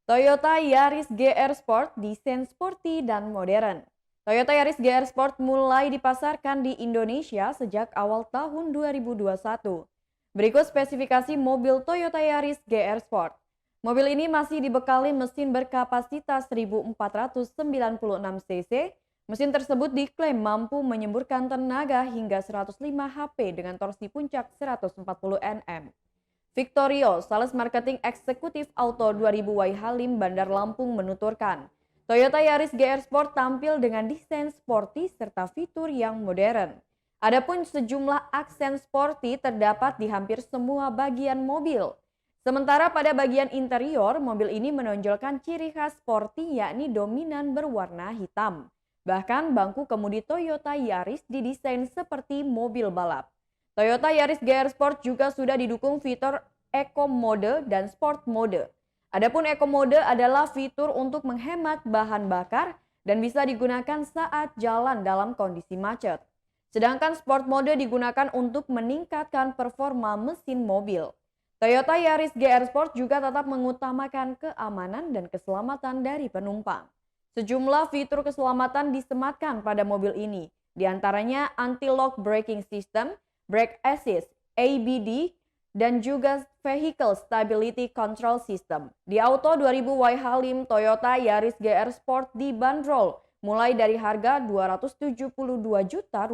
Toyota Yaris GR Sport desain sporty dan modern. Toyota Yaris GR Sport mulai dipasarkan di Indonesia sejak awal tahun 2021. Berikut spesifikasi mobil Toyota Yaris GR Sport. Mobil ini masih dibekali mesin berkapasitas 1496 cc. Mesin tersebut diklaim mampu menyemburkan tenaga hingga 105 HP dengan torsi puncak 140 Nm. Victorio, Sales Marketing Eksekutif Auto 2000 Wai Halim, Bandar Lampung menuturkan, Toyota Yaris GR Sport tampil dengan desain sporty serta fitur yang modern. Adapun sejumlah aksen sporty terdapat di hampir semua bagian mobil. Sementara pada bagian interior, mobil ini menonjolkan ciri khas sporty yakni dominan berwarna hitam. Bahkan bangku kemudi Toyota Yaris didesain seperti mobil balap. Toyota Yaris GR Sport juga sudah didukung fitur Eco Mode dan Sport Mode. Adapun Eco Mode adalah fitur untuk menghemat bahan bakar dan bisa digunakan saat jalan dalam kondisi macet. Sedangkan Sport Mode digunakan untuk meningkatkan performa mesin mobil. Toyota Yaris GR Sport juga tetap mengutamakan keamanan dan keselamatan dari penumpang. Sejumlah fitur keselamatan disematkan pada mobil ini, di antaranya anti-lock braking system, brake assist, ABD, dan juga Vehicle Stability Control System. Di Auto 2000 Wai Halim, Toyota Yaris GR Sport dibanderol mulai dari harga Rp272 juta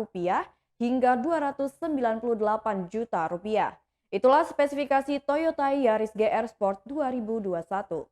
hingga Rp298 juta. Itulah spesifikasi Toyota Yaris GR Sport 2021.